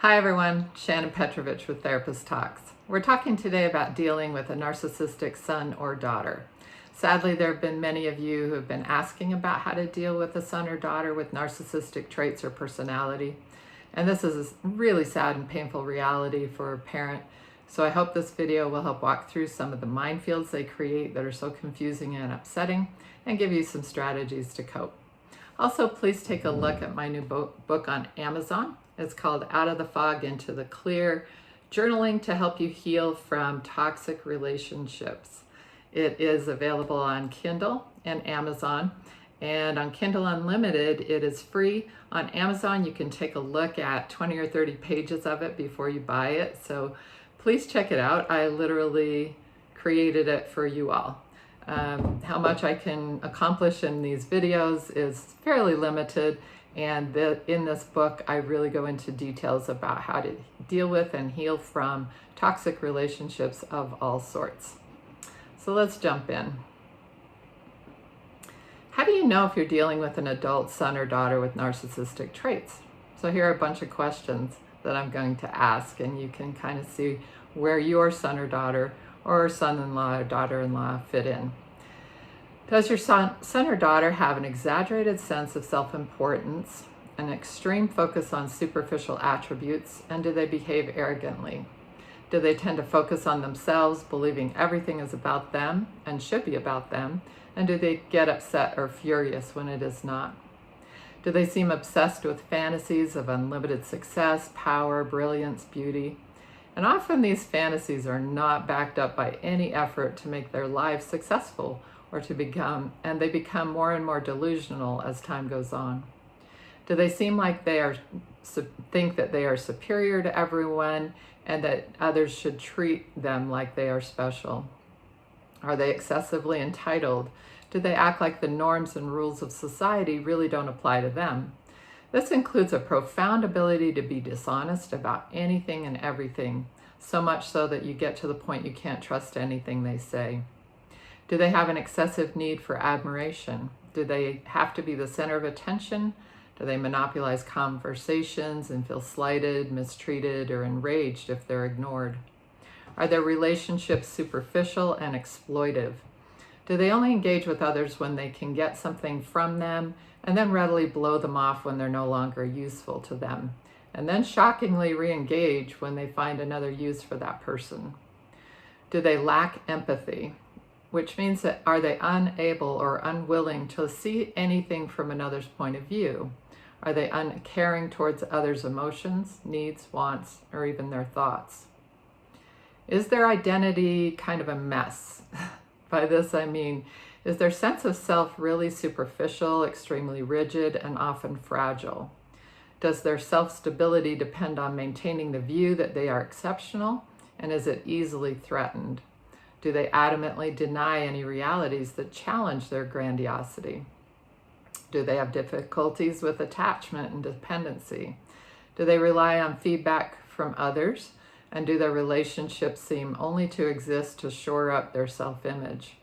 Hi everyone, Shannon Petrovich with Therapist Talks. We're talking today about dealing with a narcissistic son or daughter. Sadly, there have been many of you who have been asking about how to deal with a son or daughter with narcissistic traits or personality. And this is a really sad and painful reality for a parent. So I hope this video will help walk through some of the minefields they create that are so confusing and upsetting and give you some strategies to cope. Also, please take a look at my new book on Amazon. It's called Out of the Fog into the Clear, Journaling to Help You Heal from Toxic Relationships. It is available on Kindle and Amazon. And on Kindle Unlimited, it is free. On Amazon, you can take a look at 20 or 30 pages of it before you buy it. So please check it out. I literally created it for you all. How much I can accomplish in these videos is fairly limited, and in this book I really go into details about how to deal with and heal from toxic relationships of all sorts. So let's jump in. How do you know if you're dealing with an adult son or daughter with narcissistic traits? So here are a bunch of questions that I'm going to ask, and you can kind of see where your son or daughter or son-in-law or daughter-in-law fit in. Does your son or daughter have an exaggerated sense of self-importance, an extreme focus on superficial attributes, and do they behave arrogantly? Do they tend to focus on themselves, believing everything is about them and should be about them? And do they get upset or furious when it is not? Do they seem obsessed with fantasies of unlimited success, power, brilliance, beauty? And often these fantasies are not backed up by any effort to make their lives successful or and they become more and more delusional as time goes on. Do they seem like think that they are superior to everyone and that others should treat them like they are special? Are they excessively entitled? Do they act like the norms and rules of society really don't apply to them? This includes a profound ability to be dishonest about anything and everything, so much so that you get to the point you can't trust anything they say. Do they have an excessive need for admiration? Do they have to be the center of attention? Do they monopolize conversations and feel slighted, mistreated, or enraged if they're ignored? Are their relationships superficial and exploitive? Do they only engage with others when they can get something from them and then readily blow them off when they're no longer useful to them, and then shockingly re-engage when they find another use for that person? Do they lack empathy? Which means that are they unable or unwilling to see anything from another's point of view? Are they uncaring towards others' emotions, needs, wants, or even their thoughts? Is their identity kind of a mess? By this I mean, is their sense of self really superficial, extremely rigid, and often fragile? Does their self-stability depend on maintaining the view that they are exceptional, and is it easily threatened? Do they adamantly deny any realities that challenge their grandiosity? Do they have difficulties with attachment and dependency? Do they rely on feedback from others? And do their relationships seem only to exist to shore up their self-image?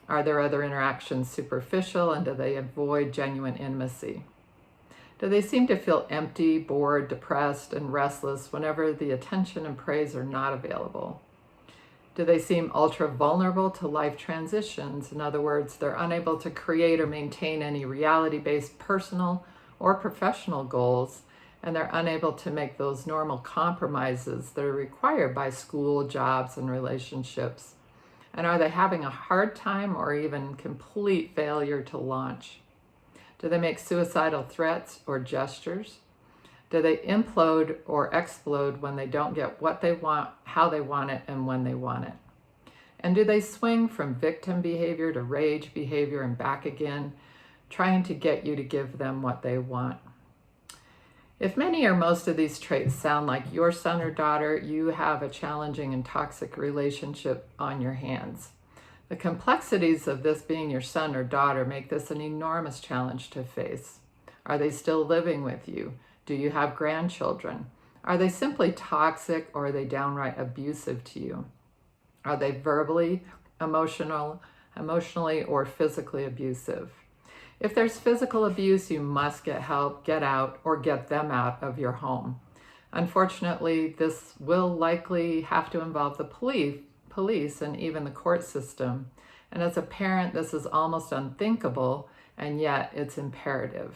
Are their other interactions superficial, and do they avoid genuine intimacy? Do they seem to feel empty, bored, depressed, and restless whenever the attention and praise are not available? Do they seem ultra vulnerable to life transitions? In other words, they're unable to create or maintain any reality-based personal or professional goals, and they're unable to make those normal compromises that are required by school, jobs, and relationships. And are they having a hard time or even complete failure to launch? Do they make suicidal threats or gestures? Do they implode or explode when they don't get what they want, how they want it, and when they want it? And do they swing from victim behavior to rage behavior and back again, trying to get you to give them what they want? If many or most of these traits sound like your son or daughter, you have a challenging and toxic relationship on your hands. The complexities of this being your son or daughter make this an enormous challenge to face. Are they still living with you? Do you have grandchildren? Are they simply toxic, or are they downright abusive to you? Are they verbally, emotionally, or physically abusive? If there's physical abuse, you must get help, get out, or get them out of your home. Unfortunately, this will likely have to involve the police and even the court system. And as a parent, this is almost unthinkable, and yet it's imperative.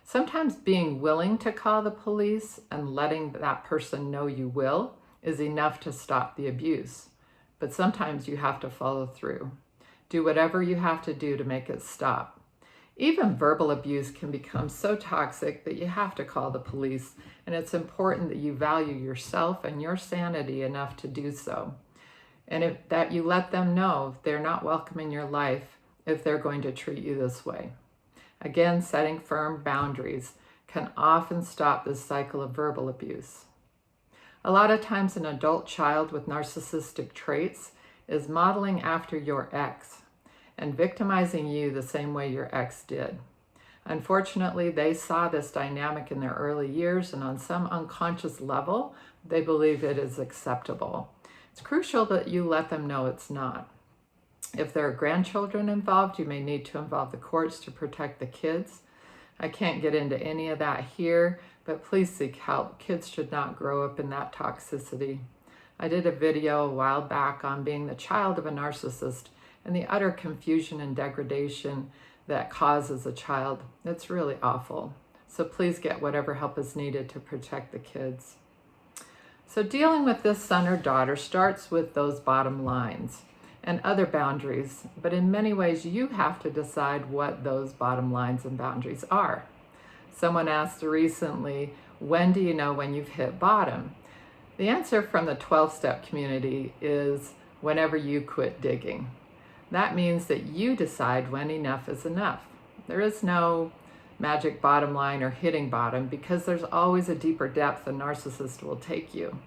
Sometimes being willing to call the police and letting that person know you will is enough to stop the abuse. But sometimes you have to follow through. Do whatever you have to do to make it stop. Even verbal abuse can become so toxic that you have to call the police, and it's important that you value yourself and your sanity enough to do so. And that you let them know they're not welcome in your life if they're going to treat you this way. Again, setting firm boundaries can often stop this cycle of verbal abuse. A lot of times an adult child with narcissistic traits is modeling after your ex and victimizing you the same way your ex did. Unfortunately, they saw this dynamic in their early years, and on some unconscious level, they believe it is acceptable. It's crucial that you let them know it's not. If there are grandchildren involved, you may need to involve the courts to protect the kids. I can't get into any of that here, but please seek help. Kids should not grow up in that toxicity. I did a video a while back on being the child of a narcissist and the utter confusion and degradation that causes a child. It's really awful. So please get whatever help is needed to protect the kids. So dealing with this son or daughter starts with those bottom lines and other boundaries, but in many ways you have to decide what those bottom lines and boundaries are. Someone asked recently, when do you know when you've hit bottom? The answer from the 12-step community is whenever you quit digging. That means that you decide when enough is enough. There is no magic bottom line or hitting bottom, because there's always a deeper depth a narcissist will take you.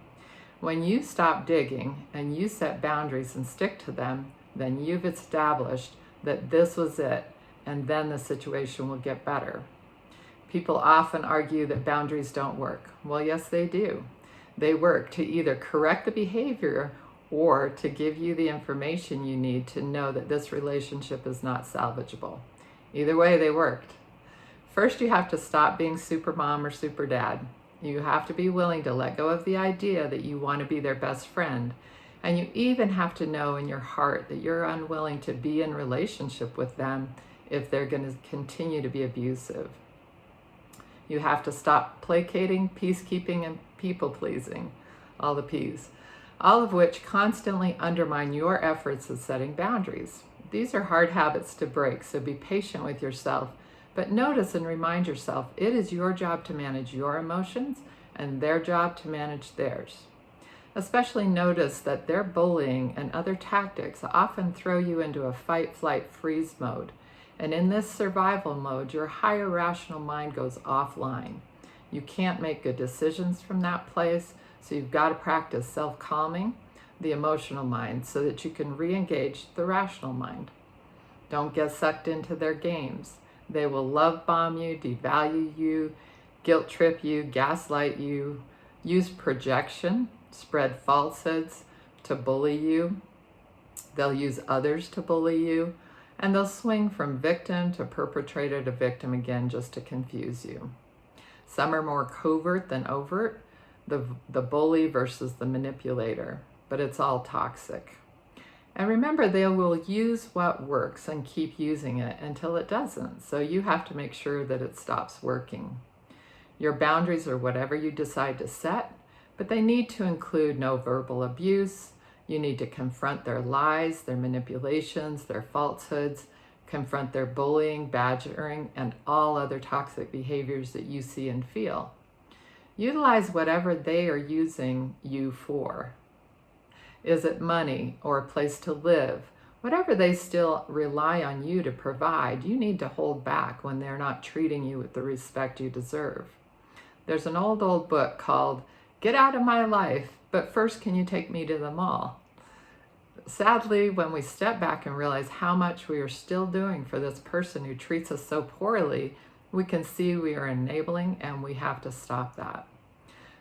When you stop digging and you set boundaries and stick to them, then you've established that this was it, and then the situation will get better. People often argue that boundaries don't work. Well, yes, they do. They work to either correct the behavior or to give you the information you need to know that this relationship is not salvageable. Either way, they worked. First, you have to stop being super mom or super dad. You have to be willing to let go of the idea that you want to be their best friend. And you even have to know in your heart that you're unwilling to be in relationship with them if they're going to continue to be abusive. You have to stop placating, peacekeeping, and people-pleasing, all the P's, all of which constantly undermine your efforts of setting boundaries. These are hard habits to break, so be patient with yourself. But notice and remind yourself, it is your job to manage your emotions and their job to manage theirs. Especially notice that their bullying and other tactics often throw you into a fight, flight, freeze mode. And in this survival mode, your higher rational mind goes offline. You can't make good decisions from that place, so you've got to practice self-calming the emotional mind so that you can re-engage the rational mind. Don't get sucked into their games. They will love bomb you, devalue you, guilt trip you, gaslight you, use projection, spread falsehoods to bully you. They'll use others to bully you, and they'll swing from victim to perpetrator to victim again just to confuse you. Some are more covert than overt, the bully versus the manipulator, but it's all toxic. And remember, they will use what works and keep using it until it doesn't. So you have to make sure that it stops working. Your boundaries are whatever you decide to set, but they need to include no verbal abuse. You need to confront their lies, their manipulations, their falsehoods, confront their bullying, badgering, and all other toxic behaviors that you see and feel. Utilize whatever they are using you for. Is it money or a place to live? Whatever they still rely on you to provide, you need to hold back when they're not treating you with the respect you deserve. There's an old book called Get Out of My Life, but first can you take me to the mall? Sadly, when we step back and realize how much we are still doing for this person who treats us so poorly, we can see we are enabling, and we have to stop that.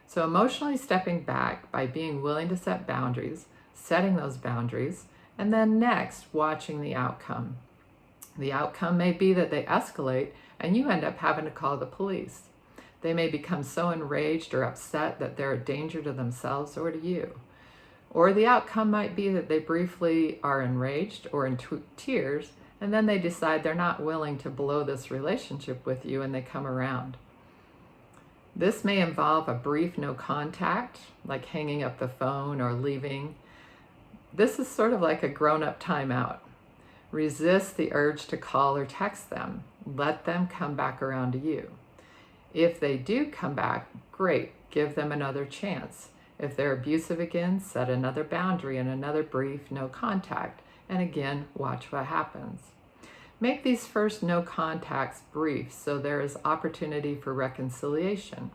So emotionally stepping back by being willing to set boundaries, setting those boundaries, and then next, watching the outcome. The outcome may be that they escalate and you end up having to call the police. They may become so enraged or upset that they're a danger to themselves or to you. Or the outcome might be that they briefly are enraged or in tears, and then they decide they're not willing to blow this relationship with you and they come around. This may involve a brief no contact, like hanging up the phone or leaving. This is sort of like a grown-up timeout. Resist the urge to call or text them. Let them come back around to you. If they do come back, great, give them another chance. If they're abusive again, set another boundary and another brief no contact, and again, watch what happens. Make these first no contacts brief so there is opportunity for reconciliation.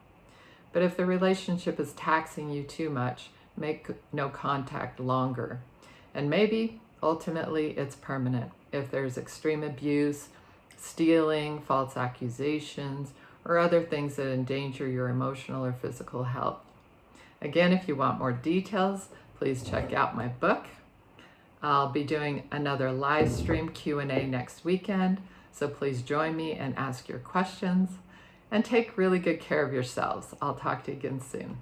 But if the relationship is taxing you too much, make no contact longer. And maybe, ultimately, it's permanent. If there's extreme abuse, stealing, false accusations, or other things that endanger your emotional or physical health. Again, if you want more details, please check out my book. I'll be doing another live stream Q&A next weekend, so please join me and ask your questions. And take really good care of yourselves. I'll talk to you again soon.